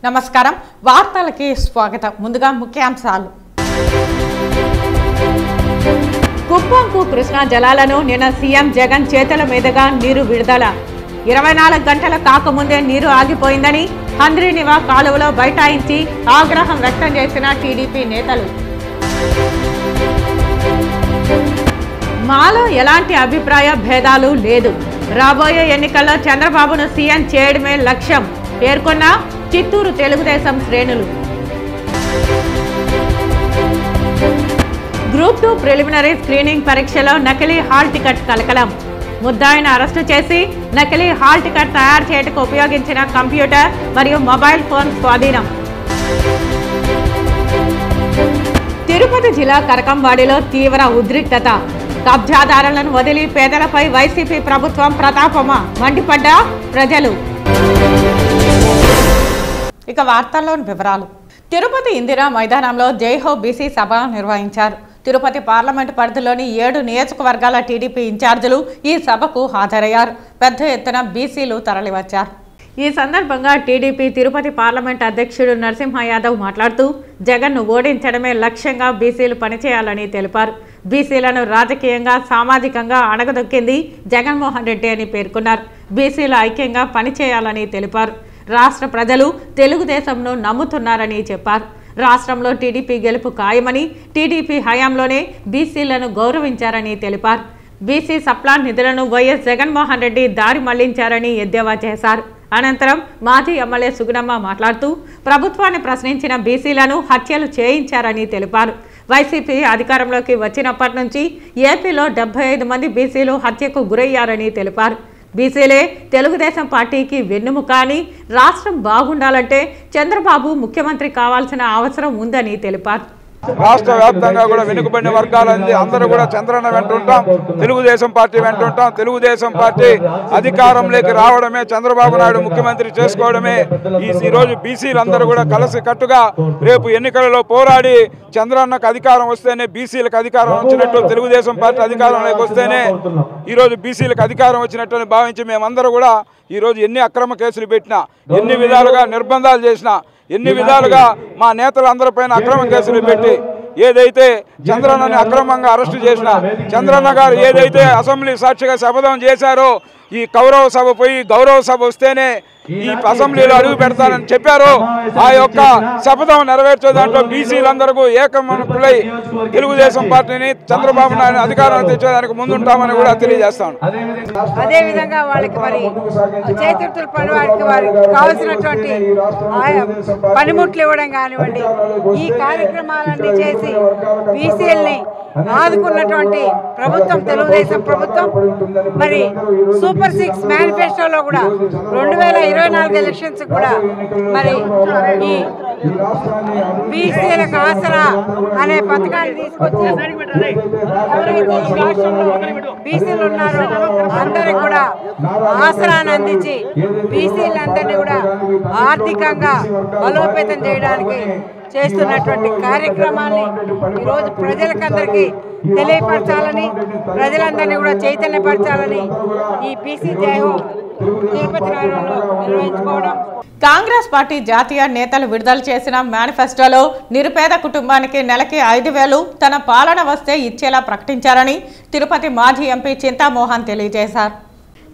నమస్కారం వార్తలకి స్వాగతం ముందుగా ముఖ్యాంశాలు కుప్పంకు కృష్ణా జలాలను నిన్న సీఎం జగన్ చేతుల మీదుగా నీరు విడుదల 24 గంటల కాకముందే నీరు ఆగిపోయిందని హంద్రీనివా కాలువలో బైఠాయించి ఆగ్రహం వ్యక్తం చేసిన టీడీపీ నేతలు మాలో ఎలాంటి అభిప్రాయ భేదాలు లేదు రాబోయే ఎన్నికల్లో చంద్రబాబును సీఎం చేయడమే లక్ష్యం పేర్కొన్న చిత్తూరు తెలుగుదేశం శ్రేణులు గ్రూప్ 2 ప్రిలిమినరీ స్క్రీనింగ్ పరీక్షలో నకిలీ హాల్ టికెట్ కలకలం ముద్దాయిని అరెస్టు చేసి నకిలీ హాల్ టికెట్ తయారు చేయడానికి ఉపయోగించిన కంప్యూటర్ మరియు మొబైల్ ఫోన్ స్వాధీనం తిరుపతి జిల్లా కరకంవాడిలో తీవ్ర ఉద్రిక్తత కబ్జాదారులను వదిలి పేదలపై వైసీపీ ప్రభుత్వం ప్రతాపమా మండిపడ్డ ప్రజలు ఇక వార్తల్లోని వివరాలు తిరుపతి ఇందిరా మైదానంలో జైహో బీసీ సభ నిర్వహించారు తిరుపతి పార్లమెంటు పరిధిలోని 7 నియోజకవర్గాల టీడీపీ ఇన్ఛార్జీలు ఈ సభకు హాజరయ్యారు పెద్ద ఎత్తున బీసీలు తరలివచ్చారు ఈ సందర్భంగా టీడీపీ తిరుపతి పార్లమెంట్ అధ్యక్షుడు నరసింహ యాదవ్ మాట్లాడుతూ జగన్ను ఓడించడమే లక్ష్యంగా బీసీలు పనిచేయాలని తెలిపారు బీసీలను రాజకీయంగా సామాజికంగా అణగదొక్కింది జగన్మోహన్ రెడ్డి అని పేర్కొన్నారు బీసీలు ఐక్యంగా పనిచేయాలని తెలిపారు రాష్ట్ర ప్రజలు తెలుగుదేశంను నమ్ముతున్నారని చెప్పారు రాష్ట్రంలో టీడీపీ గెలుపు ఖాయమని టీడీపీ హయాంలోనే బీసీలను గౌరవించారని తెలిపారు బీసీ సప్లాన్ నిధులను వైఎస్ జగన్మోహన్ రెడ్డి దారి మళ్లించారని ఎద్దేవా చేశారు అనంతరం మాజీ ఎమ్మెల్యే సుగుణమ్మ మాట్లాడుతూ ప్రభుత్వాన్ని ప్రశ్నించిన బీసీలను హత్యలు చేయించారని తెలిపారు వైసీపీ అధికారంలోకి వచ్చినప్పటి నుంచి ఏపీలో 75 మంది బీసీలు హత్యకు గురయ్యారని తెలిపారు బీసీలే తెలుగుదేశం పార్టీకి వెన్నుముక అని రాష్ట్రం బాగుండాలంటే చంద్రబాబు ముఖ్యమంత్రి కావాల్సిన అవసరం ఉందని తెలిపారు రాష్ట్ర వ్యాప్తంగా కూడా వెనుకబడిన వర్గాలంది అందరూ కూడా చంద్రన్న వెంటుంటాం తెలుగుదేశం పార్టీ వెంటుంటాం తెలుగుదేశం పార్టీ అధికారంలోకి రావడమే చంద్రబాబు నాయుడు ముఖ్యమంత్రి చేసుకోవడమే ఈ రోజు బీసీలందరూ కూడా కలిసి కట్టుగా రేపు ఎన్నికలలో పోరాడి చంద్రన్నకు అధికారం వస్తేనే బీసీలకు అధికారం వచ్చినట్టు తెలుగుదేశం పార్టీ అధికారంలోకి వస్తేనే ఈరోజు బీసీలకు అధికారం వచ్చినట్టు భావించి మేమందరూ కూడా ఈరోజు ఎన్ని అక్రమ కేసులు పెట్టినా ఎన్ని విధాలుగా నిర్బంధాలు చేసినా ఎన్ని విధాలుగా మా నేతలందరిపైన అక్రమ కేసులు పెట్టి ఏదైతే చంద్రన్నని అక్రమంగా అరెస్టు చేసినా చంద్రన్న గారు ఏదైతే అసెంబ్లీ సాక్షిగా శపథం చేశారో ఈ కౌరవ సభ పోయి గౌరవ సభ వస్తేనే ఈ అసెంబ్లీలో అడుగు పెడతానని చెప్పారు ఆ యొక్క శపథం నెరవేర్చే దాంట్లో బీసీలందరూ ఏకమనకులై తెలుగుదేశం పార్టీని చంద్రబాబు నాయుడు అధికారం తెచ్చేదానికి ముందుంటామని కూడా తెలియజేస్తాను అదేవిధంగా వాళ్ళకి మరి చేతుర్తుల పని వారికి వారికి కావాల్సినటువంటి పనిముట్లు ఇవ్వడం కానివ్వండి ఈ కార్యక్రమాలన్నీ చేసి బీసీఎల్ని ఆదుకున్నటువంటి ప్రభుత్వం తెలుగుదేశం ప్రభుత్వం మరి సూపర్ 6 మేనిఫెస్టోలో కూడా 2024 ఎలక్షన్స్ కూడా మరి ఈ బీసీలకు ఆసరా అనే పథకాన్ని తీసుకొచ్చి ఎవరైతే ఈ రాష్ట్రంలో బీసీలు ఉన్నారో అందరికి కూడా ఆసరాన్ని అందించి బీసీలందరినీ కూడా ఆర్థికంగా బలోపేతం చేయడానికి చేస్తున్నటువంటి కార్యక్రమాన్ని ఈరోజు ప్రజలకందరికీ తెలియపరచాలని ప్రజలందరినీ కూడా చైతన్యపరచాలని ఈ బీసీ జైహో తిరుపతి నగరంలో నిర్వహించుకోవడం కాంగ్రెస్ పార్టీ జాతీయ నేతలు విడుదల చేసిన మేనిఫెస్టోలో నిరుపేద కుటుంబానికి నెలకి 5,000 తన పాలన వస్తే ఇచ్చేలా ప్రకటించారని తిరుపతి మాజీ ఎంపీ చింతామోహన్ తెలియజేశారు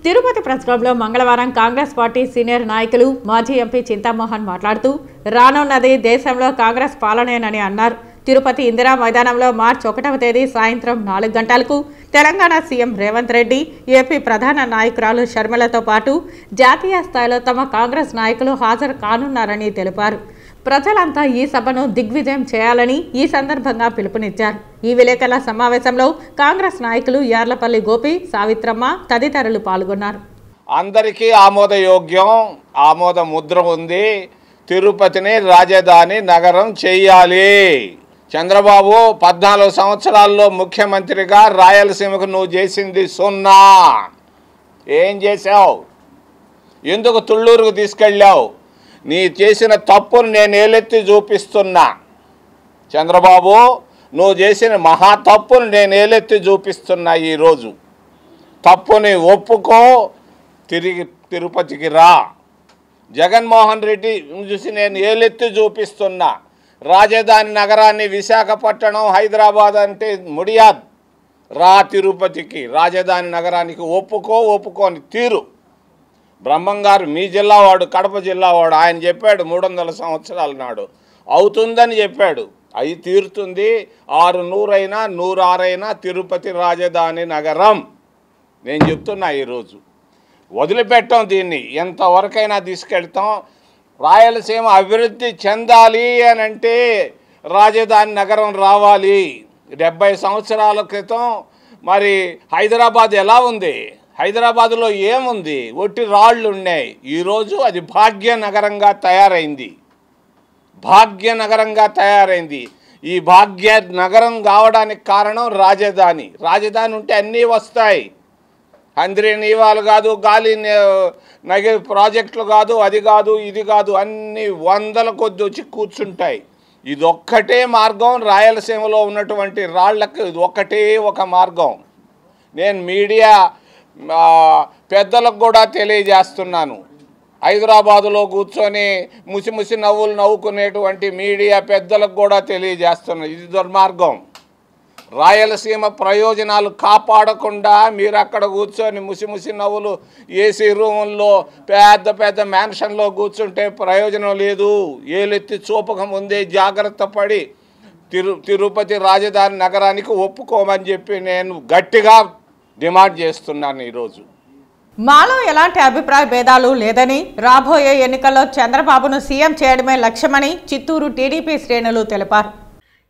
తిరుపతి ప్రెస్ క్లబ్లో మంగళవారం కాంగ్రెస్ పార్టీ సీనియర్ నాయకులు మాజీ ఎంపీ చింతామోహన్ మాట్లాడుతూ రానున్నది దేశంలో కాంగ్రెస్ పాలనేనని అన్నారు తిరుపతి ఇందిరా మైదానంలో మార్చి 1వ తేదీ సాయంత్రం 4 గంటలకు తెలంగాణ సీఎం రేవంత్ రెడ్డి ఏపీ ప్రధాన నాయకురాలు షర్మిలతో పాటు జాతీయ స్థాయిలో తమ కాంగ్రెస్ నాయకులు హాజరు కానున్నారని తెలిపారు ప్రజలంతా ఈ సభను దిగ్విజయం చేయాలని ఈ సందర్భంగా పిలుపునిచ్చారు ఈ విలేకరుల సమావేశంలో కాంగ్రెస్ నాయకులు యార్లపల్లి గోపి సావిత్రమ్మ తదితరులు పాల్గొన్నారు అందరికీ ఆమోదయోగ్యం ఆమోద ముద్ర ఉంది తిరుపతిని రాజధాని నగరం చేయాలి చంద్రబాబు 14 సంవత్సరాల్లో ముఖ్యమంత్రిగా రాయలసీమకు నువ్వు చేసింది 0 ఏం చేశావు ఎందుకు తుళ్ళూరుకు తీసుకెళ్ళావు నీ చేసిన తప్పును నేను ఏలెత్తి చూపిస్తున్నా చంద్రబాబు నువ్వు చేసిన మహా తప్పును నేను ఏలెత్తి చూపిస్తున్నా ఈరోజు తప్పుని ఒప్పుకో తిరిగి తిరుపతికి రా జగన్మోహన్ రెడ్డి చూసి నేను ఏలెత్తి చూపిస్తున్నా. రాజధాని నగరాన్ని విశాఖపట్నం, హైదరాబాద్ అంటే ముడియాద్. రా తిరుపతికి, రాజధాని నగరానికి ఒప్పుకోని తీరు. బ్రహ్మంగారు మీ జిల్లా వాడు, కడప జిల్లా వాడు, ఆయన చెప్పాడు 300 సంవత్సరాల నాడు అవుతుందని చెప్పాడు. అవి తీరుతుంది. 600 అయినా 106 అయినా తిరుపతి రాజధాని నగరం. నేను చెప్తున్నా ఈరోజు వదిలిపెట్టాం దీన్ని, ఎంతవరకైనా తీసుకెళ్తాం. రాయలసీమ అభివృద్ధి చెందాలి అని అంటే రాజధాని నగరం రావాలి. 70 సంవత్సరాల క్రితం మరి హైదరాబాద్ ఎలా ఉంది? హైదరాబాదులో ఏముంది? ఒట్టి రాళ్ళు ఉన్నాయి. ఈరోజు అది భాగ్యనగరంగా తయారైంది. భాగ్యనగరంగా తయారైంది. ఈ భాగ్య నగరం కావడానికి కారణం రాజధాని. రాజధాని ఉంటే అన్నీ వస్తాయి. అంద్రి నీవాలు కాదు, గాలి నగర ప్రాజెక్టులు కాదు, అది కాదు, ఇది కాదు, అన్నీ 100ల కొద్ది వచ్చి కూర్చుంటాయి. ఇదొక్కటే మార్గం. రాయలసీమలో ఉన్నటువంటి రాళ్లకు ఇది ఒక్కటే ఒక మార్గం. నేను మీడియా పెద్దలకు కూడా తెలియజేస్తున్నాను. హైదరాబాదులో కూర్చొని ముసి నవ్వులు నవ్వుకునేటువంటి మీడియా పెద్దలకు కూడా తెలియజేస్తున్నాను, ఇది దుర్మార్గం. రాయలసీమ ప్రయోజనాలు కాపాడకుండా మీరు అక్కడ కూర్చొని ముసి నవ్వులు ఏసీ రూముల్లో పెద్ద మ్యాన్షన్లో కూర్చుంటే ప్రయోజనం లేదు. ఏలెత్తి చూపక ముందే జాగ్రత్త పడి తిరుపతి రాజధాని నగరానికి ఒప్పుకోమని చెప్పి నేను గట్టిగా డిమాండ్ చేస్తున్నాను ఈరోజు. మాలో ఎలాంటి అభిప్రాయ భేదాలు లేదని, రాబోయే ఎన్నికల్లో చంద్రబాబును సీఎం చేయడమే లక్ష్యమని చిత్తూరు టీడీపీ శ్రేణులు తెలిపారు.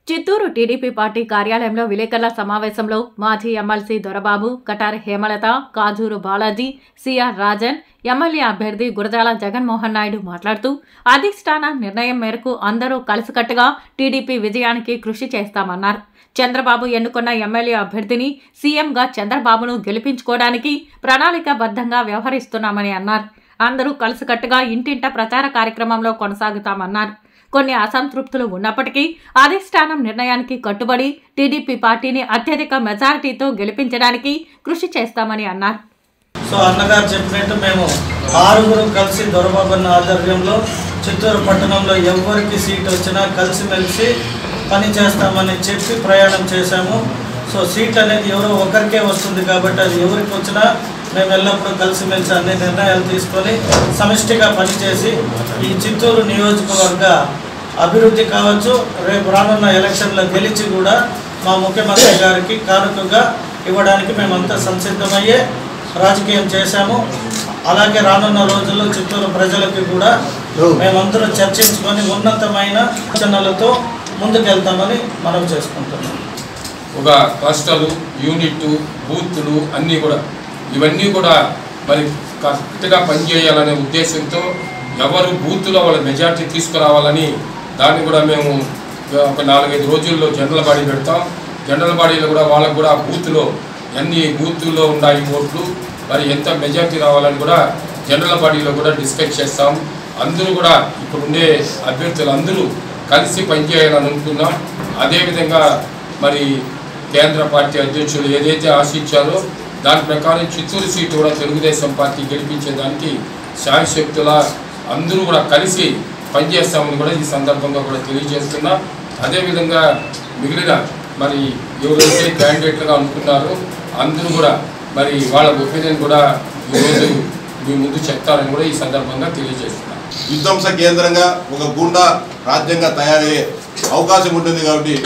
చిత్తూరు టీడీపీ పార్టీ కార్యాలయంలో విలేకరుల సమావేశంలో మాజీ MLC Dorababu, Katari Hemalatha, Kajuru Balaji, CR Rajan, MLA అభ్యర్థి గురజాల జగన్మోహన్ నాయుడు మాట్లాడుతూ అధిష్టాన నిర్ణయం మేరకు అందరూ కలిసికట్టుగా టీడీపీ విజయానికి కృషి చేస్తామన్నారు. చంద్రబాబు ఎన్నుకున్న ఎమ్మెల్యే అభ్యర్థిని సీఎంగా చంద్రబాబును గెలిపించుకోవడానికి ప్రణాళికాబద్ధంగా వ్యవహరిస్తున్నామని అన్నారు. అందరూ కలిసికట్టుగా ఇంటింట ప్రచార కార్యక్రమంలో కొనసాగుతామన్నారు. కొన్ని అసంతృప్తులు ఉన్నప్పటికీ అధిష్టానం నిర్ణయానికి కట్టుబడి టీడీపీ పార్టీని అత్యధిక మెజారిటీతో గెలిపించడానికి కృషి చేస్తామని అన్నారు. సో అన్నగారు చెప్పినట్టు మేము 6 కలిసి దొరబాబన్న ఆధ్వర్యంలో చిత్తూరు పట్టణంలో ఎవరికి సీట్ వచ్చినా కలిసిమెలిసి పని చేస్తామని చెప్పి ప్రయాణం చేశాము. సో సీట్ అనేది ఎవరో ఒకరికే వస్తుంది కాబట్టి అది ఎవరికి వచ్చినా మేము ఎల్లప్పుడూ కలిసిమెలిసి అన్ని నిర్ణయాలు తీసుకొని సమిష్టిగా పనిచేసి ఈ చిత్తూరు నియోజకవర్గ అభివృద్ధి కావచ్చు, రేపు రానున్న ఎలక్షన్లో గెలిచి కూడా మా ముఖ్యమంత్రి గారికి కానుకగా ఇవ్వడానికి మేమంతా సంసిద్ధమయ్యే రాజకీయం చేశాము. అలాగే రానున్న రోజుల్లో చిత్తూరు ప్రజలకి కూడా మేమందరం చర్చించుకొని ఉన్నతమైన సూచనలతో ముందుకెళ్తామని మనం చేసుకుంటున్నాం. ఒక క్లస్టర్లు, యూనిట్లు, బూతులు అన్నీ కూడా ఇవన్నీ కూడా మరి కరెక్ట్గా పనిచేయాలనే ఉద్దేశంతో ఎవరు బూత్లో వాళ్ళ మెజార్టీ తీసుకురావాలని దాన్ని కూడా మేము ఒక 4-5 రోజుల్లో జనరల్ బాడీ పెడతాం. జనరల్ బాడీలో కూడా వాళ్ళకు కూడా బూత్లో ఎన్ని బూత్లో ఉన్నాయి ఓట్లు, మరి ఎంత మెజార్టీ రావాలని కూడా జనరల్ బాడీలో కూడా డిస్కస్ చేస్తాం. అందరూ కూడా ఇప్పుడుండే అభ్యర్థులు అందరూ కలిసి పనిచేయాలని అనుకున్నాం. అదేవిధంగా మరి కేంద్ర పార్టీ అధ్యక్షులు ఏదైతే ఆశించారో దాని ప్రకారం చిత్తూరు సీటు కూడా తెలుగుదేశం పార్టీ గెలిపించేదానికి శాయశక్తుల అందరూ కూడా కలిసి పనిచేస్తామని కూడా ఈ సందర్భంగా కూడా తెలియజేస్తున్నా. అదేవిధంగా మిగిలిన మరి ఎవరైతే క్యాండిడేట్లుగా అనుకున్నారో అందరూ కూడా మరి వాళ్ళ ఒపీనియన్ కూడా ఈరోజు మీ ముందు చెప్తారని కూడా ఈ సందర్భంగా తెలియజేస్తున్నా. విధ్వంస కేంద్రంగా ఒక గూండా రాజ్యంగా తయారయ్యే అవకాశం ఉంటుంది కాబట్టి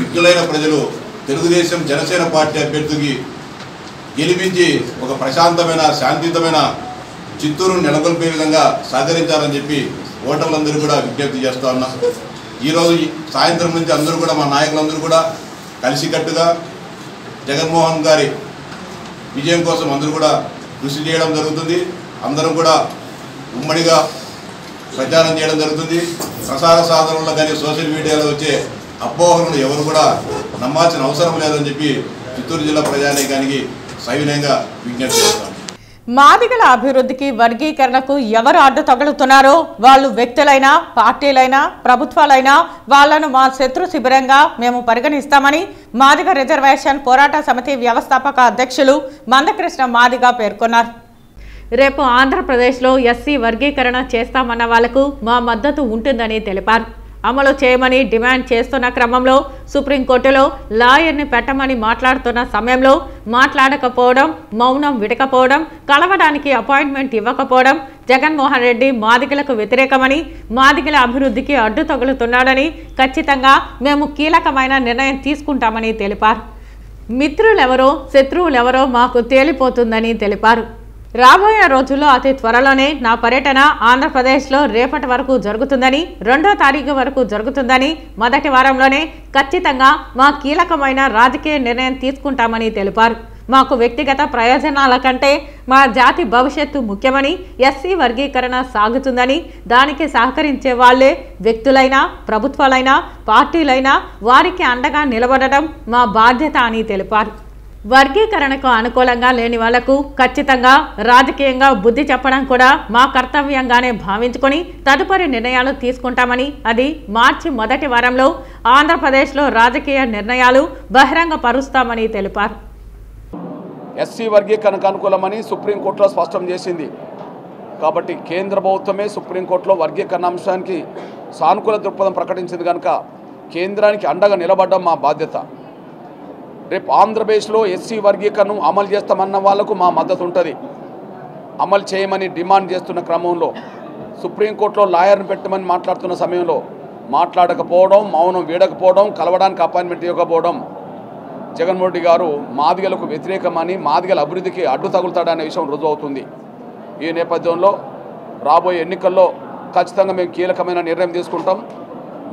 విజ్ఞులైన ప్రజలు తెలుగుదేశం జనసేన పార్టీ అభ్యర్థికి గెలిపించి ఒక ప్రశాంతమైన శాంతియుతమైన చిత్తూరును నెలకొల్పే విధంగా సహకరించాలని చెప్పి ఓటర్లందరూ కూడా విజ్ఞప్తి చేస్తూ ఉన్నాం. ఈరోజు సాయంత్రం నుంచి అందరూ కూడా మా నాయకులందరూ కూడా కలిసికట్టుగా జగన్మోహన్ గారి విజయం కోసం అందరూ కూడా కృషి చేయడం జరుగుతుంది. అందరం కూడా ఉమ్మడిగా ప్రచారం చేయడం జరుగుతుంది. ప్రసార సాధనలో కానీ సోషల్ మీడియాలో వచ్చే అపోహలను ఎవరు కూడా నమ్మాల్సిన అవసరం లేదని చెప్పి చిత్తూరు జిల్లా ప్రజానీకానికి సవినయంగా విజ్ఞప్తి చేస్తాం. మాదిగల అభివృద్ధికి వర్గీకరణకు ఎవరు అడ్డు తగులుతున్నారో వాళ్ళు వ్యక్తులైనా, పార్టీలైనా, ప్రభుత్వాలైనా వాళ్లను మా శత్రు శిబిరంగా మేము పరిగణిస్తామని మాదిగ రిజర్వేషన్ పోరాట సమితి వ్యవస్థాపక అధ్యక్షులు మందకృష్ణ మాదిగ పేర్కొన్నారు. రేపు ఆంధ్రప్రదేశ్లో ఎస్సీ వర్గీకరణ చేస్తామన్న వాళ్లకు మా మద్దతు ఉంటుందని తెలిపారు. అమలు చేయమని డిమాండ్ చేస్తున్న క్రమంలో సుప్రీంకోర్టులో లాయర్ని పెట్టమని మాట్లాడుతున్న సమయంలో మాట్లాడకపోవడం, మౌనం విడకపోవడం, కలవడానికి అపాయింట్మెంట్ ఇవ్వకపోవడం, జగన్మోహన్ రెడ్డి మాదిగలకు వ్యతిరేకమని, మాదిగల అభివృద్ధికి అడ్డు తగులుతున్నాడని, ఖచ్చితంగా మేము కీలకమైన నిర్ణయం తీసుకుంటామని తెలిపారు. మిత్రులెవరో శత్రువులెవరో మాకు తేలిపోతుందని తెలిపారు. రాబోయే రోజుల్లో అతి త్వరలోనే నా పర్యటన ఆంధ్రప్రదేశ్లో రేపటి వరకు జరుగుతుందని, 2వ తారీఖు వరకు జరుగుతుందని, మొదటి వారంలోనే ఖచ్చితంగా మా కీలకమైన రాజకీయ నిర్ణయం తీసుకుంటామని తెలిపారు. మాకు వ్యక్తిగత ప్రయోజనాల కంటే మా జాతి భవిష్యత్తు ముఖ్యమని, ఎస్సీ వర్గీకరణ సాగుతుందని, దానికి సహకరించే వాళ్లే వ్యక్తులైనా, ప్రభుత్వాలైనా, పార్టీలైనా వారికి అండగా నిలబడడం మా బాధ్యత అని తెలిపారు. వర్గీకరణకు అనుకూలంగా లేని వాళ్లకు ఖచ్చితంగా రాజకీయంగా బుద్ధి చెప్పడం కూడా మా కర్తవ్యంగానే భావించుకొని తదుపరి నిర్ణయాలు తీసుకుంటామని, అది మార్చి మొదటి వారంలో ఆంధ్రప్రదేశ్లో రాజకీయ నిర్ణయాలు బహిరంగపరుస్తామని తెలిపారు. ఎస్సీ వర్గీకరణకు అనుకూలమని సుప్రీంకోర్టులో స్పష్టం చేసింది. కాబట్టి కేంద్ర ప్రభుత్వమే సుప్రీంకోర్టులో వర్గీకరణ అంశానికి సానుకూల దృక్పథం ప్రకటించింది కనుక కేంద్రానికి అండగా నిలబడడం మా బాధ్యత. రేపు ఆంధ్రప్రదేశ్లో ఎస్సీ వర్గీకరణను అమలు చేస్తామన్న వాళ్లకు మా మద్దతు ఉంటుంది. అమలు చేయమని డిమాండ్ చేస్తున్న క్రమంలో సుప్రీంకోర్టులో లాయర్ని పెట్టమని మాట్లాడుతున్న సమయంలో మాట్లాడకపోవడం, మౌనం వీడకపోవడం, కలవడానికి అపాయింట్మెంట్ ఇవ్వకపోవడం, జగన్మోహన్ రెడ్డి గారు మాదిగలకు వ్యతిరేకమని, మాదిగల అభివృద్ధికి అడ్డు తగులుతాడనే విషయం రుజువు అవుతుంది. ఈ నేపథ్యంలో రాబోయే ఎన్నికల్లో ఖచ్చితంగా మేము కీలకమైన నిర్ణయం తీసుకుంటాం.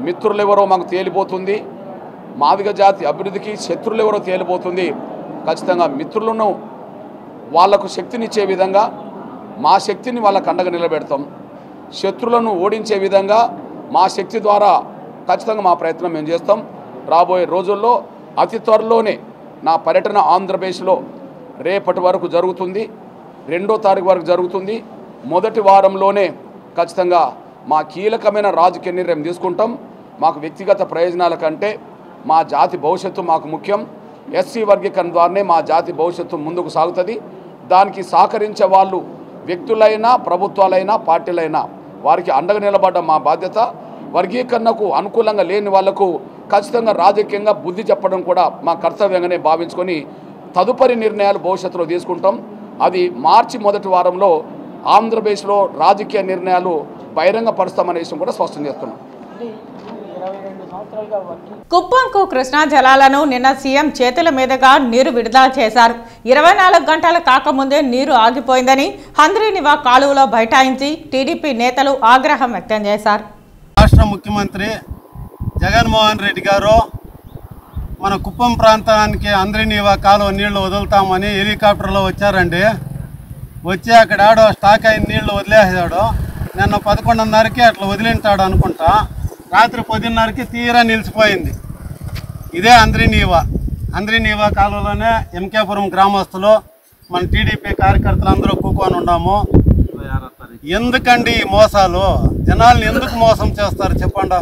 మిత్రులు ఎవరో మాకు తేలిపోతుంది, మాదిగ జాతి అభివృద్ధికి శత్రులు ఎవరో తేలిపోతుంది. ఖచ్చితంగా మిత్రులను వాళ్లకు శక్తినిచ్చే విధంగా మా శక్తిని వాళ్ళకు అండగా నిలబెడతాం. శత్రులను ఓడించే విధంగా మా శక్తి ద్వారా ఖచ్చితంగా మా ప్రయత్నం మేము చేస్తాం. రాబోయే రోజుల్లో అతి త్వరలోనే నా పర్యటన ఆంధ్రప్రదేశ్లో రేపటి వరకు జరుగుతుంది, 2వ తారీఖు వరకు జరుగుతుంది. మొదటి వారంలోనే ఖచ్చితంగా మా కీలకమైన రాజకీయ నిర్ణయం తీసుకుంటాం. మాకు వ్యక్తిగత ప్రయోజనాల కంటే మా జాతి భవిష్యత్తు మాకు ముఖ్యం. ఎస్సీ వర్గీకరణ ద్వారానే మా జాతి భవిష్యత్తు ముందుకు సాగుతుంది. దానికి సహకరించే వాళ్ళు వ్యక్తులైనా, ప్రభుత్వాలైనా, పార్టీలైనా వారికి అండగా నిలబడడం మా బాధ్యత. వర్గీకరణకు అనుకూలంగా లేని వాళ్లకు ఖచ్చితంగా రాజకీయంగా బుద్ధి చెప్పడం కూడా మా కర్తవ్యంగానే భావించుకొని తదుపరి నిర్ణయాలు భవిష్యత్తులో తీసుకుంటాం. అది మార్చి మొదటి వారంలో ఆంధ్రప్రదేశ్లో రాజకీయ నిర్ణయాలు బహిరంగపరుస్తామనే విషయం కూడా స్పష్టం చేస్తున్నాం. కుప్పంకు కృష్ణా జలాలను నిన్న సీఎం చేతుల మీదుగా నీరు విడుదల చేశారు. 24 గంటలు కాకముందే నీరు ఆగిపోయిందని హంద్రీనివా కాలువలో బైఠాయించి టీడీపీ నేతలు ఆగ్రహం వ్యక్తం చేశారు. రాష్ట్ర ముఖ్యమంత్రి జగన్మోహన్ రెడ్డి గారు మన కుప్పం ప్రాంతానికి హంద్రీనివా కాలువ నీళ్లు వదులుతామని హెలికాప్టర్లో వచ్చారండి. వచ్చి అక్కడ ఆడో స్టాక్ అయిన నీళ్లు వదిలేసాడు. నిన్న 11:30కి అట్లా వదిలింటాడు అనుకుంటా. రాత్రి 10:30కి తీరా నిలిచిపోయింది. ఇదే హంద్రీనివా కాలువలోనే ఎంకేపురం గ్రామస్తులు మన టీడీపీ కార్యకర్తలు అందరూ కూకొని ఉన్నాము. ఎందుకండి ఈ మోసాలు? జనాల్ని ఎందుకు మోసం చేస్తారు చెప్పండి.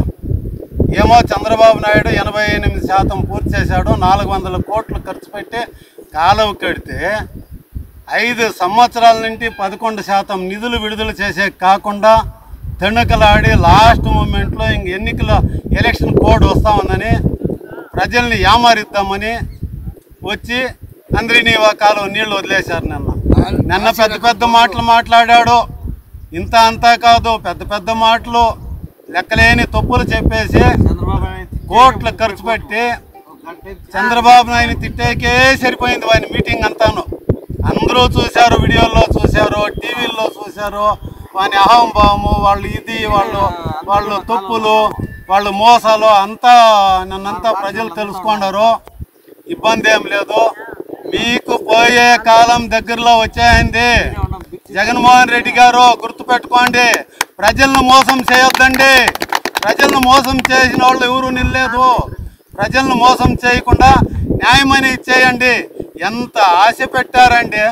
ఏమో చంద్రబాబు నాయుడు 88% పూర్తి చేశాడు, 400 కోట్లు ఖర్చు పెట్టి కాలువ కడితే 5 సంవత్సరాల నుండి 11% నిధులు విడుదల చేసే కాకుండా తెణుకలాడి లాస్ట్ మూమెంట్లో ఇంక ఎలక్షన్ కోడ్ వస్తూ ఉందని ప్రజల్ని యామారిద్దామని వచ్చి హంద్రీనివా కాలువ నీళ్లు వదిలేశారు. నిన్న పెద్ద మాటలు మాట్లాడాడు. ఇంత అంతా కాదు, పెద్ద మాటలు లెక్కలేని తప్పులు చెప్పేసి కోట్లు ఖర్చు పెట్టి చంద్రబాబు నాయుడు తిట్టేకే సరిపోయింది వాని మీటింగ్ అంతాను. అందరూ చూశారు, వీడియోల్లో చూశారు, టీవీల్లో చూశారు. వాని అహంభావము, వాళ్ళు తప్పులు, వాళ్ళు మోసాలు అంతా నన్నంతా ప్రజలు తెలుసుకున్నారు. ఇబ్బంది ఏం లేదు. మీకు పోయే కాలం దగ్గరలో వచ్చేయండి. జగన్మోహన్ రెడ్డి గారు గుర్తుపెట్టుకోండి, ప్రజలను మోసం చేయొద్దండి. ప్రజలను మోసం చేసిన వాళ్ళు ఎవరు నిల్లేదు. ప్రజలను మోసం చేయకుండా న్యాయమని ఇచ్చేయండి. ఎంత ఆశ పెట్టారండి.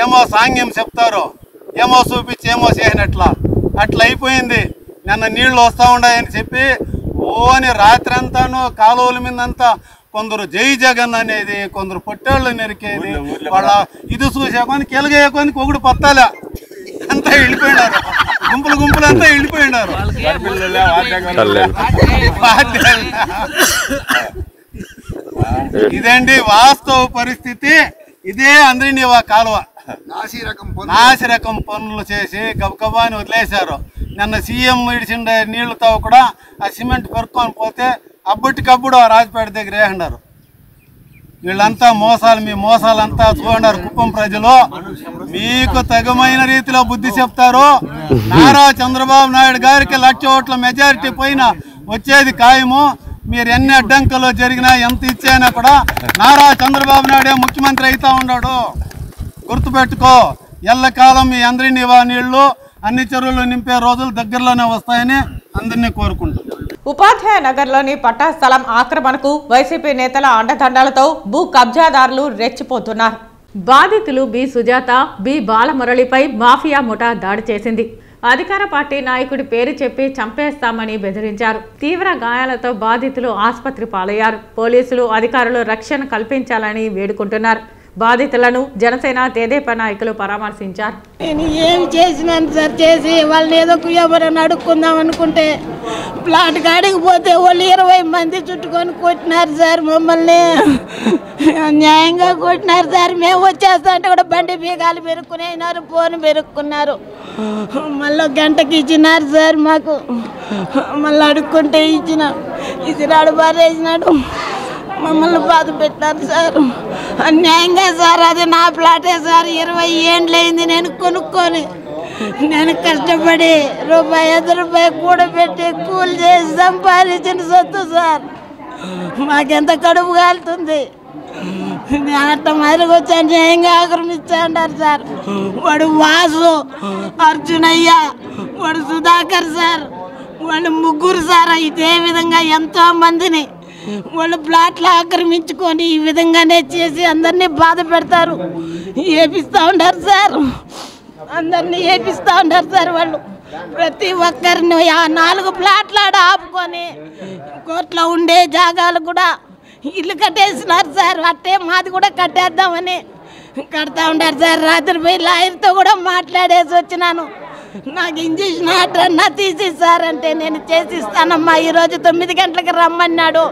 ఏమో సాంగ్యం చెప్తారు, ఏమో చూపించి ఏమో చేయనట్లా అట్లా అయిపోయింది. నిన్న నీళ్లు వస్తూ ఉన్నాయని చెప్పి ఓని రాత్రి అంతాను కాలువల మీదంతా కొందరు జై జగన్ అనేది, కొందరు పొట్టేళ్ళు నరికేది, వాళ్ళ ఇది చూసేకొని కెలగేయకొని ఒకడు పత్తాలే. అంతా వెళ్ళిపోయినారు, గుంపులంతా వెళ్ళిపోయినారు. ఇదండి వాస్తవ పరిస్థితి. ఇదే అంద్రినీవా కాలువ నాసిరకం పనులు చేసి గబగబాని వదిలేశారు. నిన్న సీఎం ఇడిచిండే నీళ్లతో కూడా ఆ సిమెంట్ పెరుక్కొని పోతే అప్పటికప్పుడు ఆ రాజపేట దగ్గర వేసినారు. వీళ్ళంతా మోసాలు, మీ మోసాలంతా చూడన్నారు. కుప్పం ప్రజలు మీకు తగమైన రీతిలో బుద్ధి చెప్తారు. నారా చంద్రబాబు నాయుడు గారికి 1,00,000 ఓట్ల మెజారిటీ పైన వచ్చేది ఖాయము. మీరు ఎన్ని అడ్డంకులు జరిగినా ఎంత ఇచ్చైనా కూడా నారా చంద్రబాబు నాయుడే ముఖ్యమంత్రి అవుతా ఉన్నాడు. గుర్తుపెట్టుకో, ఎల్లకాలం మీ అందరినీ నీళ్లు అన్ని చెరువులు నింపే రోజులు దగ్గరలోనే వస్తాయని అందరినీ కోరుకుంటున్నాను. ఉపాధ్యాయ నగర్లోని పట్టా స్థలం ఆక్రమణకు వైసీపీ నేతల అండదండలతో భూ కబ్జాదారులు రెచ్చిపోతున్నారు. బాధితులు బి సుజాత, బి బాలమురళిపై మాఫియా ముఠా దాడి చేసింది. అధికార పార్టీ నాయకుడి పేరు చెప్పి చంపేస్తామని బెదిరించారు. తీవ్ర గాయాలతో బాధితులు ఆసుపత్రి పాలయ్యారు. పోలీసులు అధికారులు రక్షణ కల్పించాలని వేడుకుంటున్నారు. బాధితులను జనసేన తెదేపా నాయకులు పరామర్శించారు. నేను ఏమి చేసినాను సార్, చేసి వాళ్ళని ఏదో ఎవరైనా అడుక్కుందాం అనుకుంటే ప్లాట్ కాడికి పోతే వాళ్ళు 20 మంది చుట్టుకొని కొట్టినారు సార్. మమ్మల్ని న్యాయంగా కొట్టినారు సార్. మేము వచ్చేస్తా అంటే కూడా బండి బీగాలు పెరుక్కునేనారు, ఫోన్ పెరుక్కున్నారు. మళ్ళీ గంటకి ఇచ్చినారు సార్ మాకు. మళ్ళీ అడుక్కుంటే ఇచ్చినాడు బారేసినాడు. మమ్మల్ని బాధ పెట్టారు సార్. అన్యాయంగా సార్. అది నా ప్లాటే సార్. 20 ఏండ్లైంది నేను కొనుక్కొని. నేను కష్టపడి రూపాయి 5 రూపాయలు కూడబెట్టి కూలి చేసి సంపాదించిన సొత్తు సార్. మాకెంత కడుపు కాలుతుంది. నేను అట్ట మాదిరిగా వచ్చి అన్యాయంగా ఆక్రమించాడారు సార్. వాడు వాసు, అర్జునయ్య, వాడు సుధాకర్ సార్, వాళ్ళు ముగ్గురు సార్. ఇదే విధంగా ఎంతో మందిని వాళ్ళు ప్లాట్లు ఆక్రమించుకొని ఈ విధంగానే చేసి అందరినీ బాధ పెడతారు, ఏపిస్తూ ఉంటారు సార్. అందరినీ ఏపిస్తూ ఉంటారు సార్. వాళ్ళు ప్రతి ఒక్కరిని ఆ 4 ప్లాట్లు ఆపుకొని కోర్టులో ఉండే జాగాలు కూడా ఇల్లు కట్టేసినారు సార్. అట్టే మాది కూడా కట్టేద్దామని కడతా ఉంటారు సార్. రాత్రి పోయి లాయర్తో కూడా మాట్లాడేసి వచ్చినాను. నాకు ఇంజక్షన్ అట్లా తీసిస్తారంటే నేను చేసిస్తానమ్మా, ఈరోజు 9 గంటలకు రమ్మన్నాడు.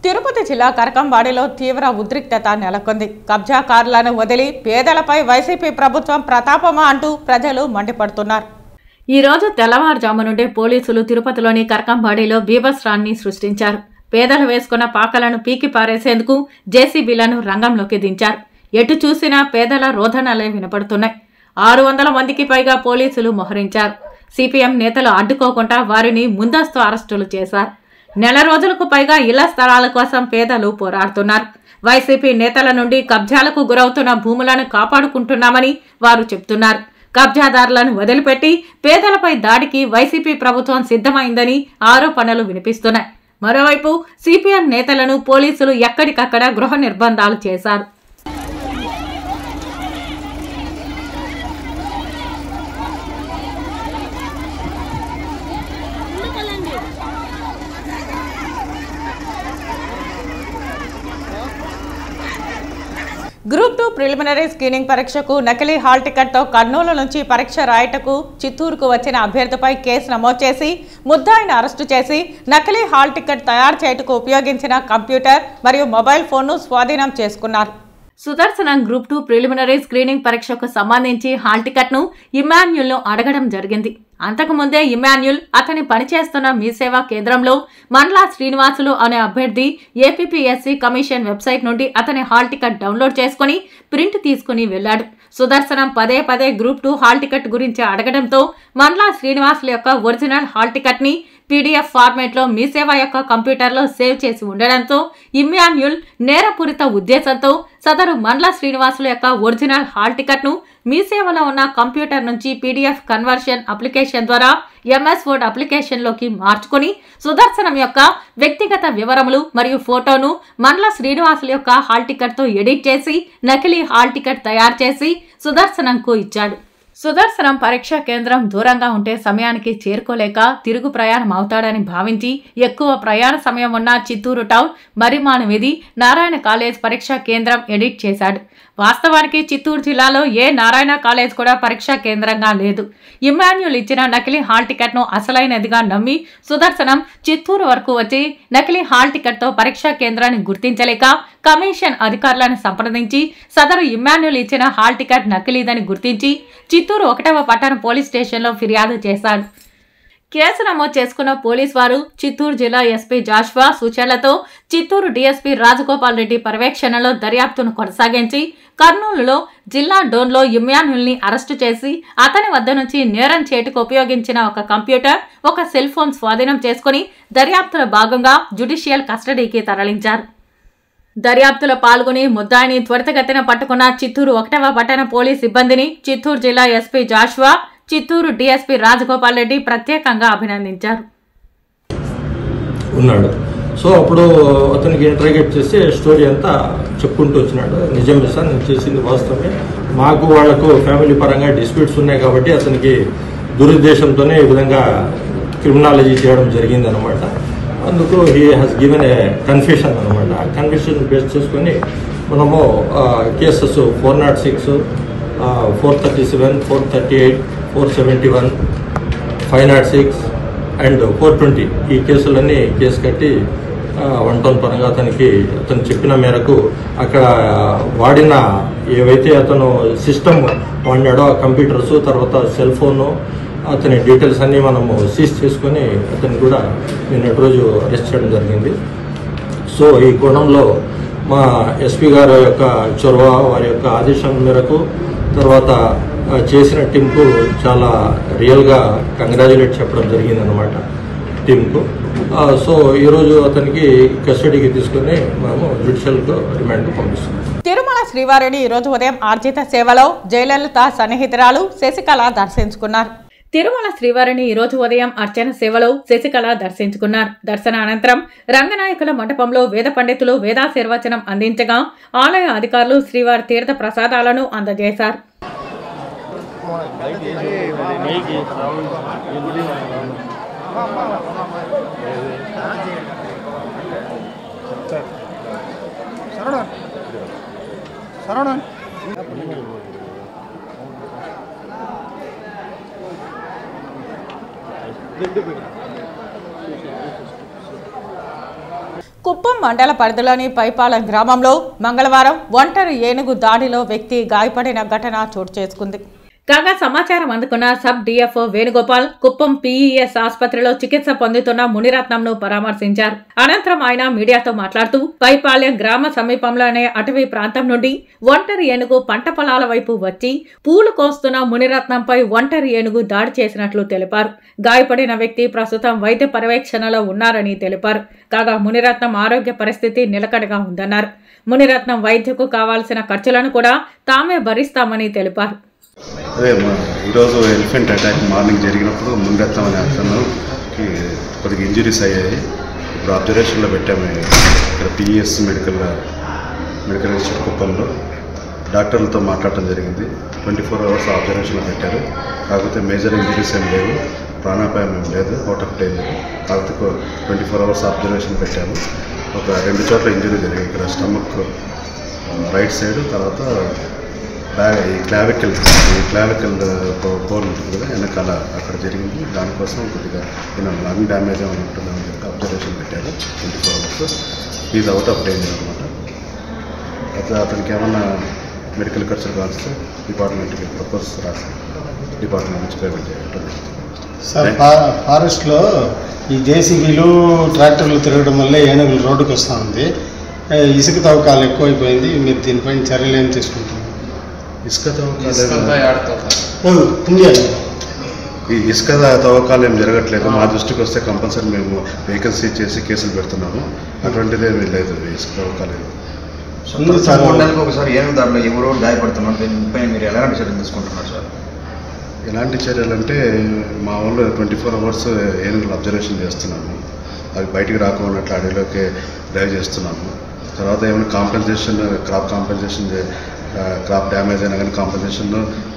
తిరుపతి జిల్లా కరకంబాడిలో తీవ్ర ఉద్రిక్తత నెలకొంది. కబ్జాకారులను వదిలి పేదలపై వైసీపీ ప్రభుత్వం ప్రతాపమా అంటూ ప్రజలు మండిపడుతున్నారు. ఈ రోజు తెల్లవారుజాము నుండే పోలీసులు తిరుపతిలోని కరకంబాడిలో బీభత్సాన్ని సృష్టించారు. పేదలు వేసుకున్న పాకలను పీకి పారేసేందుకు జేసీబీలను రంగంలోకి దించారు. ఎటు చూసినా పేదల రోదనలే వినపడుతున్నాయి. 600 మందికి పైగా పోలీసులు మోహరించారు. సిపిఎం నేతలు అడ్డుకోకుండా వారిని ముందస్తు అరెస్టులు చేశారు. నెల రోజులకు పైగా ఇళ్ల స్థలాల కోసం పేదలు పోరాడుతున్నారు. వైసీపీ నేతల నుండి కబ్జాలకు గురవుతున్న భూములను కాపాడుకుంటున్నామని వారు చెబుతున్నారు. కబ్జాదారులను వదిలిపెట్టి పేదలపై దాడికి వైసీపీ ప్రభుత్వం సిద్ధమైందని ఆరోపణలు వినిపిస్తున్నాయి. మరోవైపు సిపిఎం నేతలను పోలీసులు ఎక్కడికక్కడ గృహ నిర్బంధాలు చేశారు. గ్రూప్ 2 ప్రిలిమినరీ స్క్రీనింగ్ పరీక్షకు నకిలీ హాల్ టికెట్తో కర్నూలు నుంచి పరీక్ష రాయటకు చిత్తూరుకు వచ్చిన అభ్యర్థిపై కేసు నమోదు చేసి ముద్దాయిని అరెస్టు చేసి నకిలీ హాల్ టికెట్ తయారు చేయటకు ఉపయోగించిన కంప్యూటర్ మరియు మొబైల్ ఫోన్ను స్వాధీనం చేసుకున్నారు. సుదర్శనం గ్రూప్ 2 ప్రిలిమినరీ స్క్రీనింగ్ పరీక్షకు సంబంధించి హాల్ టికెట్ను ఇమాన్యుల్ను అడగడం జరిగింది. అంతకుముందే ఇమాన్యుల్ అతని పనిచేస్తున్న మీ సేవా కేంద్రంలో మండలా శ్రీనివాసులు అనే అభ్యర్థి ఏపీపీఎస్సీ కమిషన్ వెబ్సైట్ నుండి అతని హాల్ టికెట్ డౌన్లోడ్ చేసుకుని ప్రింట్ తీసుకుని వెళ్లాడు. సుదర్శనం పదే గ్రూప్ 2 హాల్ టికెట్ గురించి అడగడంతో మండలా శ్రీనివాసుల యొక్క ఒరిజినల్ హాల్ టికెట్ ని పీడీఎఫ్ ఫార్మేట్ లో మీ సేవ యొక్క కంప్యూటర్లో సేవ్ చేసి ఉండడంతో ఇమాన్యుల్ నేరపూరిత ఉద్దేశంతో సదరు మండలా శ్రీనివాసుల యొక్క ఒరిజినల్ హాల్ టికెట్ ను మీ సేవలో ఉన్న కంప్యూటర్ నుంచి పీడీఎఫ్ కన్వర్షన్ అప్లికేషన్ ద్వారా ఎంఎస్ వర్డ్ అప్లికేషన్ లోకి మార్చుకుని సుదర్శనం యొక్క వ్యక్తిగత వివరములు మరియు ఫోటోను మండలా శ్రీనివాసుల యొక్క హాల్ టికెట్ తో ఎడిట్ చేసి నకిలీ హాల్ టికెట్ తయారు చేసి సుదర్శనంకు ఇచ్చాడు. సుదర్శనం పరీక్షా కేంద్రం దూరంగా ఉంటే సమయానికి చేరుకోలేక తిరుగు ప్రయాణం అవుతాడని భావించి ఎక్కువ ప్రయాణ సమయం ఉన్న చిత్తూరు టౌన్ మరిమాను వీధి నారాయణ కాలేజ్ పరీక్షా కేంద్రం ఎడిట్ చేశాడు. వాస్తవానికి చిత్తూరు జిల్లాలో ఏ నారాయణ కాలేజ్ కూడా పరీక్షా కేంద్రంగా లేదు. ఇమ్మాన్యుల్ ఇచ్చిన నకిలీ హాల్ టికెట్ను అసలైనదిగా నమ్మి సుదర్శనం చిత్తూరు వరకు వచ్చి నకిలీ హాల్ టికెట్తో పరీక్షా కేంద్రాన్ని గుర్తించలేక కమిషన్ అధికారులను సంప్రదించి సదరు ఇమ్మాన్యుల్ ఇచ్చిన హాల్ టికెట్ నకిలీదని గుర్తించి చిత్తూరు 1వ పట్టణ పోలీస్ స్టేషన్లో ఫిర్యాదు చేశాడు. కేసు నమోదు చేసుకున్న పోలీసు వారు చిత్తూరు జిల్లా ఎస్పీ జాషువా సూచనలతో చిత్తూరు డీఎస్పీ రాజగోపాల్ రెడ్డి పర్యవేక్షణలో దర్యాప్తును కొనసాగించి కర్నూలులో జిల్లా డోన్లో ఇమ్మాన్యుల్ని అరెస్టు చేసి అతని వద్ద నుంచి నేరం చేటుకు ఉపయోగించిన ఒక కంప్యూటర్, ఒక సెల్ ఫోన్ స్వాధీనం చేసుకుని దర్యాప్తులో భాగంగా జ్యుడిషియల్ కస్టడీకి తరలించారు. దర్యాప్తులో పాల్గొని ముద్దాయిని త్వరితగతిన పట్టుకున్న చిత్తూరు 1వ పట్టణ పోలీస్ సిబ్బందిని చిత్తూరు జిల్లా ఎస్పీ జాషువా, చిత్తూరు డీఎస్పీ రాజగోపాల్ రెడ్డి ప్రత్యేకంగా అభినందించారు. ఉన్నాడు. సో అప్పుడు అతనికి ఇంటరాగేట్ చేసి స్టోరీ అంతా చెప్పుకుంటూ వచ్చినాడు. నిజమే సార్, నేను చేసింది వాస్తవమే, మాకు వాళ్లకు ఫ్యామిలీ పరంగా డిస్ప్యూట్స్ ఉన్నాయి కాబట్టి అతనికి దురుద్దేశంతోనే ఈ విధంగా క్రిమినాలజీ చేయడం జరిగింది అనమాట. అందుకు he has given a confession అనమాట. ఆ కన్ఫెషన్ బేస్ చేసుకొని మనము కేసెస్ 406, 437, 438, 471, 506 అండ్ 420 ఈ కేసులన్నీ కేసు కట్టి 1 పరంగా అతను చెప్పిన మేరకు అక్కడ వాడిన ఏవైతే అతను సిస్టమ్ వాడినాడో ఆ కంప్యూటర్స్, తర్వాత సెల్ ఫోను, అతని డీటెయిల్స్ అన్నీ మనము సీజ్ చేసుకొని అతన్ని కూడా నిన్నటి రోజు అరెస్ట్ చేయడం జరిగింది. సో ఈ కోణంలో మా ఎస్పీ గారి యొక్క చొరవ, వారి యొక్క ఆదేశం మేరకు తర్వాత చేసిన టీంకు చాలా రియల్గా కంగ్రాచులేట్ చెప్పడం జరిగిందనమాట టీంకు. సో ఈరోజు అతనికి కస్టడీకి తీసుకుని మనము జ్యుడిషియల్కు రిమాండ్కు పంపిస్తున్నాం. తిరుమల శ్రీవారిని ఈరోజు ఉదయం ఆర్జిత సేవలో జయలలిత సన్నిహితురాలు శశికళ దర్శించుకున్నారు. తిరుమల శ్రీవారిని ఈరోజు ఉదయం అర్చన సేవలో శశికళ దర్శించుకున్నారు. దర్శన అనంతరం రంగనాయకుల మండపంలో వేద పండితులు వేదాశీర్వచనం అందించగా ఆలయ అధికారులు శ్రీవారి తీర్థ ప్రసాదాలను అందజేశారు. కుప్పం మండల పరిధిలోని పైపాలెం గ్రామంలో మంగళవారం ఒంటరి ఏనుగు దాడిలో వ్యక్తి గాయపడిన ఘటన చోటు చేసుకుంది. కాగా సమాచారం అందుకున్న sub DFO Venugopal Kuppam PES ఆసుపత్రిలో చికిత్స పొందుతున్న మునిరత్నంను పరామర్శించారు. అనంతరం ఆయన మీడియాతో మాట్లాడుతూ పైపాలెం గ్రామ సమీపంలోనే అటవీ ప్రాంతం నుండి ఒంటరి ఏనుగు పంట పొలాల వైపు వచ్చి పూలు కోస్తున్న మునిరత్నంపై ఒంటరి ఏనుగు దాడి చేసినట్లు తెలిపారు. గాయపడిన వ్యక్తి ప్రస్తుతం వైద్య పర్యవేక్షణలో ఉన్నారని తెలిపారు. కాగా మునిరత్నం ఆరోగ్య పరిస్థితి నిలకడగా ఉందన్నారు. మునిరత్నం వైద్యకు కావాల్సిన ఖర్చులను కూడా తామే భరిస్తామని తెలిపారు. అదే ఈరోజు ఎలిఫెంట్ అటాక్ మార్నింగ్ జరిగినప్పుడు మునిరత్నం అనే అతనుకి కొద్దిగా ఇంజరీస్ అయ్యాయి. ఇప్పుడు అబ్జర్వేషన్లో పెట్టాము. ఇక్కడ పిఈఎస్ మెడికల్ ఇన్స్టిట్యూట్ కుప్పంలో డాక్టర్లతో మాట్లాడటం జరిగింది. 24 అవర్స్ అబ్జర్వేషన్లో పెట్టారు. కాకపోతే మేజర్ ఇంజరీస్ ఏం లేవు, ప్రాణాపాయం ఏం లేదు, అవుట్ ఆఫ్ డేంజర్. కాకపోతే 24 అవర్స్ అబ్జర్వేషన్ పెట్టాము. ఒక 2 చోట్ల ఇంజరీ జరిగింది. ఇక్కడ స్టమక్ రైట్ సైడ్, తర్వాత ఈ క్లావికల్ బోన్ ఉంటుంది కదా వెనకాల, అక్కడ జరిగింది. దానికోసం కొద్దిగా లంగ్ డ్యామేజ్ ఏమైనా ఉంటుందని చెప్పి అబ్జర్వేషన్ పెట్టారు. 24 hours is out of danger అనమాట. అయితే అతనికి ఏమన్నా మెడికల్ ఖర్చులు కావస్తే డిపార్ట్మెంట్కి ప్రపోజ్ రాసి డిపార్ట్మెంట్ నుంచి పేమెంట్ చేయడం. సార్, ఫారెస్ట్లో ఈ జేసీబీలు ట్రాక్టర్లు తిరగడం వల్లే ఏనుగులు రోడ్డుకు వస్తూ ఉంది. ఇసుక తవ్వకాలు ఎక్కువైపోయింది. మీరు దీనిపైన చర్యలు ఏం తీసుకుంటున్నారు? ఇసుక తవ్వకాలు ఏం జరగట్లేదు. మా దృష్టికి వస్తే కంపల్సరీ మేము వెహికల్స్ సీజ్ చేసి కేసులు పెడుతున్నాము. అటువంటిదే లేదు ఇసుక తవ్వకాలు. ఒకసారి ఏనుగు దాడిలో ఎవరో గాయపడుతున్నారు, దీనిపై మీరు ఎలాంటి చర్యలు తీసుకుంటున్నారు సార్? ఎలాంటి చర్యలు అంటే మా ఊళ్ళో 24 అవర్స్ ఏనుగులు అబ్జర్వేషన్ చేస్తున్నాము. అవి బయటికి రాకున్నట్లు అడవిలోకి డ్రైవ్ చేస్తున్నాము. తర్వాత ఏమైనా కాంపెన్సేషన్, క్రాప్ డ్యామేజ్ అయినా కానీ కాంపెన్సేషన్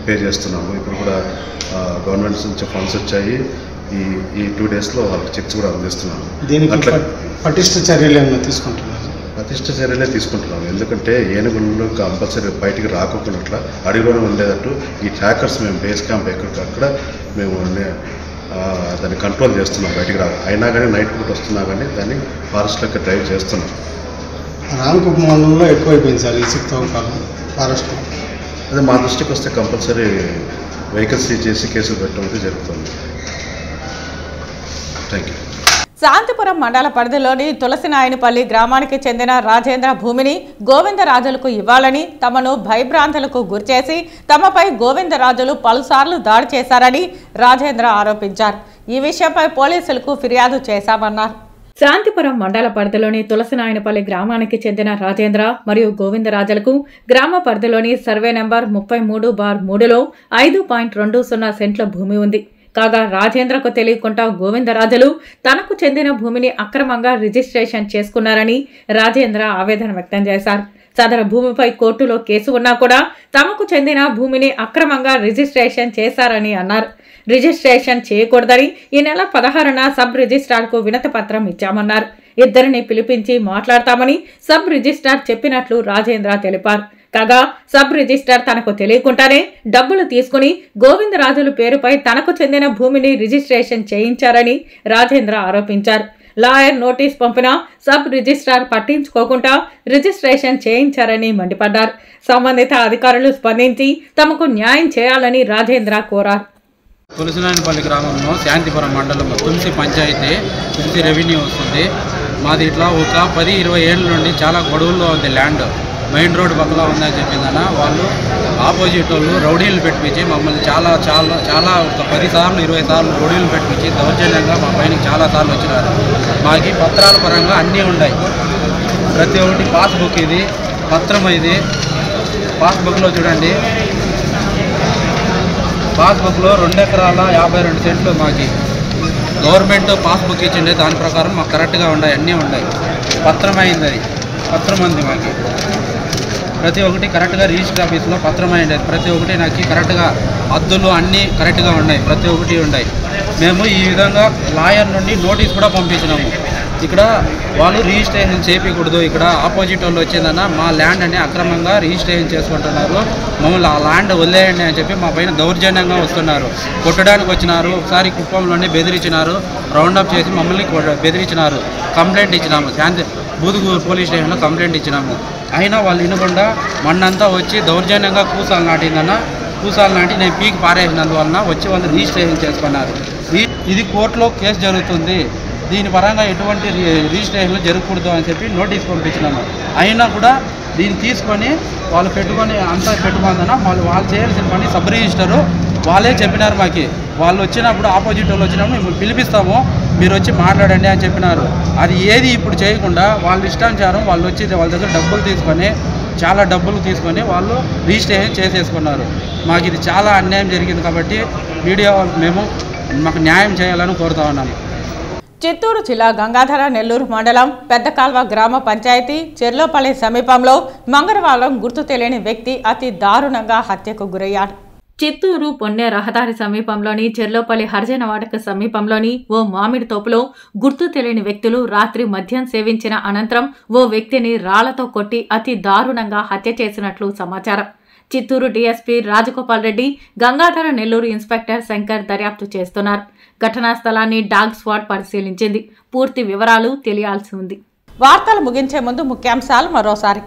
పే చేస్తున్నాము. ఇప్పుడు కూడా గవర్నమెంట్స్ నుంచి ఫండ్స్ వచ్చాయి. ఈ 2 డేస్లో వాళ్ళకి చెక్స్ కూడా అందిస్తున్నాము. దీనికి పటిష్ట చర్యలు ఏమైనా తీసుకుంటున్నారు? పటిష్ట చర్యలే తీసుకుంటున్నాము. ఎందుకంటే ఏనుగులు కంపల్సరీ బయటికి రాకుండా అడవిలోనే ఉండేటట్టు ఈ ట్రాకర్స్ మేము బేస్ క్యాంప్ ఎక్కడికక్కడ మేము దాన్ని కంట్రోల్ చేస్తున్నాం. బయటికి రా అయినా కానీ నైట్ పూట వస్తున్నా కానీ దాన్ని ఫారెస్ట్లోకి డ్రైవ్ చేస్తున్నాం. రామకుప్పం మండలంలో ఎక్కువైపోయింది సార్ ఈ సిక్తవకాలం ఫారెస్ట్. అదే మా దృష్టికి వస్తే కంపల్సరీ వెహికల్స్ సీజ్ చేసి కేసులు పెట్టడం జరుగుతుంది. Thank you. శాంతిపురం మండల పరిధిలోని తులసినాయనపల్లి గ్రామానికి చెందిన రాజేంద్ర భూమిని గోవిందరాజులకు ఇవ్వాలని తమను భయభ్రాంతులకు గురిచేసి తమపై గోవిందరాజులు పలుసార్లు దాడి చేశారని రాజేంద్ర ఆరోపించారు. ఈ విషయంపై పోలీసులకు ఫిర్యాదు చేశామన్నారు. శాంతిపురం మండల పరిధిలోని తులసినాయనపల్లి గ్రామానికి చెందిన రాజేంద్ర మరియు గోవిందరాజులకు గ్రామ పరిధిలోని సర్వే నెంబర్ 33/3లో 5.20 సెంట్ల భూమి ఉంది. కాగా రాజేంద్రకు తెలియకుండా గోవిందరాజులు తనకు చెందిన భూమిని అక్రమంగా రిజిస్ట్రేషన్ చేసుకున్నారని రాజేంద్ర ఆవేదన వ్యక్తం చేశారు. సదరు భూమిపై కోర్టులో కేసు ఉన్నా కూడా తమకు చెందిన భూమిని అక్రమంగా రిజిస్ట్రేషన్ చేశారని అన్నారు. రిజిస్ట్రేషన్ చేయకూడదని ఈ నెల 16న సబ్ రిజిస్ట్రార్కు వినతి పత్రం ఇచ్చామన్నారు. ఇద్దరిని పిలిపించి మాట్లాడతామని సబ్ రిజిస్ట్రార్ చెప్పినట్లు రాజేంద్ర తెలిపారు. కాగా సబ్ రిజిస్ట్రార్ తనకు తెలియకుండానే డబ్బులు తీసుకుని గోవిందరాజుల పేరుపై తనకు చెందిన భూమిని రిజిస్ట్రేషన్ చేయించారని రాజేంద్ర ఆరోపించారు. లాయర్ నోటీస్ పంపినా సబ్ రిజిస్ట్రార్ పట్టించుకోకుండా రిజిస్ట్రేషన్ చేయించారని మండిపడ్డారు. సంబంధిత అధికారులు స్పందించి తమకు న్యాయం చేయాలని రాజేంద్ర కోరారు. తులసినాయనపల్లి గ్రామంలో శాంతిపురం మండలంలో తులసి పంచాయతీ తులసి రెవెన్యూ వస్తుంది. మాది ఇట్లా ఒక 10-20 ఏళ్ళ నుండి చాలా గొడవల్లో ఉంది. ల్యాండ్ మెయిన్ రోడ్ పక్కన ఉందని చెప్పిందన్న వాళ్ళు ఆపోజిట్ వాళ్ళు రౌడీలు పెట్టించి మమ్మల్ని చాలా ఒక 10 సార్లు 20 సార్లు రౌడీలు పెట్టించి దౌర్జన్యంగా మా పైన చాలా సార్లు వచ్చినారు. మాకు పత్రాల పరంగా అన్నీ ఉన్నాయి. ప్రతి ఒక్కటి పాస్బుక్, ఇది పత్రం, ఇది పాస్బుక్లో చూడండి. పాస్బుక్లో 2 ఎకరాల 52 సెంట్లు మాకు గవర్నమెంట్ పాస్బుక్ ఇచ్చిండే. దాని ప్రకారం మాకు కరెక్ట్గా ఉన్నాయి, అన్నీ ఉన్నాయి. పత్రం అయింది, అది పత్రం ఉంది మాకు. ప్రతి ఒక్కటి కరెక్ట్గా రిజిస్టర్ ఆఫీస్లో పత్రం అయింది. ప్రతి ఒక్కటి నాకు కరెక్ట్గా హద్దులు అన్నీ కరెక్ట్గా ఉన్నాయి, ప్రతి ఒక్కటి ఉన్నాయి. మేము ఈ విధంగా లాయర్ నుండి నోటీస్ కూడా పంపించినాము. ఇక్కడ వాళ్ళు రిజిస్ట్రేషన్ చేయకూడదు, ఇక్కడ ఆపోజిట్ వాళ్ళు వచ్చిందన్న మా ల్యాండ్ అని అక్రమంగా రిజిస్ట్రేషన్ చేసుకుంటున్నారు, మమ్మల్ని ఆ ల్యాండ్ వదిలేయండి అని చెప్పి మా పైన దౌర్జన్యంగా వస్తున్నారు. కొట్టడానికి వచ్చినారు. ఒకసారి కుప్పంలోనే బెదిరించినారు, రౌండప్ చేసి మమ్మల్ని బెదిరించినారు. కంప్లైంట్ ఇచ్చినాము, బూదుగూరు పోలీస్ స్టేషన్లో కంప్లైంట్ ఇచ్చినాము. అయినా వాళ్ళు వినకుండా మన్నంతా వచ్చి దౌర్జన్యంగా కూసాలు నాటిందన్న. కూసాలు నాటి నేను పీకి పారేసినందువలన వచ్చి వాళ్ళు రిజిస్ట్రేషన్ చేసుకున్నారు. ఇది కోర్టులో కేసు జరుగుతుంది, దీని పరంగా ఎటువంటి రిజిస్ట్రేషన్లు జరగకూడదు అని చెప్పి నోటీస్ పంపించినాము. అయినా కూడా దీన్ని తీసుకొని వాళ్ళు పెట్టుకొని అంతా పెట్టుకుందన్న. వాళ్ళు చేయాల్సిన పని సబ్ రిజిస్టరు వాళ్ళే చెప్పినారు మాకు. వాళ్ళు వచ్చినప్పుడు ఆపోజిట్ వాళ్ళు వచ్చినప్పుడు మేము పిలిపిస్తాము, మీరు వచ్చి మాట్లాడండి అని చెప్పినారు. అది ఏది ఇప్పుడు చేయకుండా వాళ్ళు ఇష్టానుసారం వాళ్ళు వచ్చి వాళ్ళ దగ్గర చాలా డబ్బులు తీసుకొని వాళ్ళు రిజిస్ట్రేషన్ చేసేసుకున్నారు. మాకు ఇది చాలా అన్యాయం జరిగింది కాబట్టి మీడియా మేము మాకు న్యాయం చేయాలని కోరుతా ఉన్నాము. చిత్తూరు జిల్లా గంగాధర నెల్లూరు మండలం పెద్దకాల్వ గ్రామ పంచాయతీ చెర్లోపల్లి సమీపంలో మంగళవారం గుర్తు తెలియని వ్యక్తి అతి దారుణంగా హత్యకు గురయ్యాడు. చిత్తూరు పొన్నె రహదారి సమీపంలోని చెర్లోపల్లి హరిజనవాడకు సమీపంలోని ఓ మామిడి తోపులో గుర్తు తెలియని వ్యక్తులు రాత్రి మద్యం సేవించిన అనంతరం ఓ వ్యక్తిని రాళ్లతో కొట్టి అతి దారుణంగా హత్య చేసినట్లు సమాచారం. చిత్తూరు డీఎస్పీ రాజగోపాల్ రెడ్డి, గంగాధర నెల్లూరు ఇన్స్పెక్టర్ శంకర్ దర్యాప్తు చేస్తున్నారు. ఘటనా స్థలాన్ని డాగ్ స్క్వాడ్ పరిశీలించింది. పూర్తి వివరాలు తెలియాల్సి ఉంది. వార్తలు ముగించే ముందు ముఖ్యాంశాలు మరోసారి.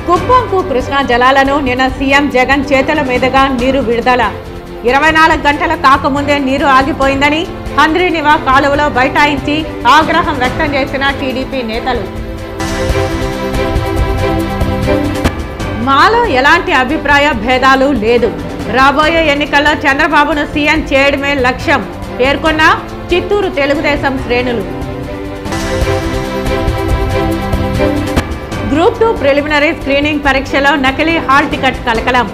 కుప్పంకు కృష్ణా జలాలను నిన్న సీఎం జగన్ చేతుల మీదుగా నీరు విడుదల. 24 గంటల కాకముందే నీరు ఆగిపోయిందని హంద్రీనివా కాలువలో బైఠాయించి ఆగ్రహం వ్యక్తం చేసిన టీడీపీ నేతలు. మాలో ఎలాంటి అభిప్రాయ భేదాలు లేదు, రాబోయే ఎన్నికల్లో చంద్రబాబును సీఎం చేయడమే లక్ష్యం పేర్కొన్న చిత్తూరు తెలుగుదేశం శ్రేణులు. గ్రూప్ 2 ప్రిలిమినరీ స్క్రీనింగ్ పరీక్షలో నకిలీ హాల్ టికెట్ కలకలం.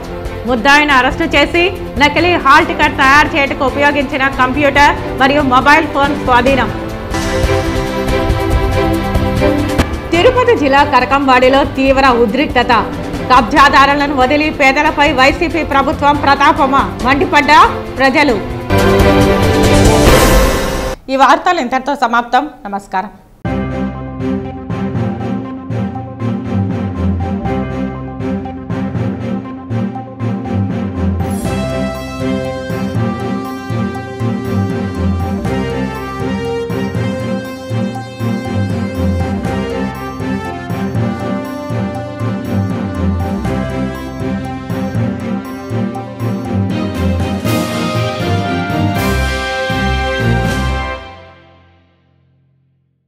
ముద్దాయిని అరెస్టు చేసి నకిలీ హాల్ టికెట్ తయారు చేయడానికి ఉపయోగించిన కంప్యూటర్ మరియు మొబైల్ ఫోన్ స్వాధీనం. తిరుపతి జిల్లా కరకంవాడిలో తీవ్ర ఉద్రిక్తత. కబ్జాదారులను వదిలి పేదలపై వైసీపీ ప్రభుత్వం ప్రతాపమా మండిపడ్డ ప్రజలు. ఈ వార్తలు ఇంతటితో సమాప్తం. నమస్కారం.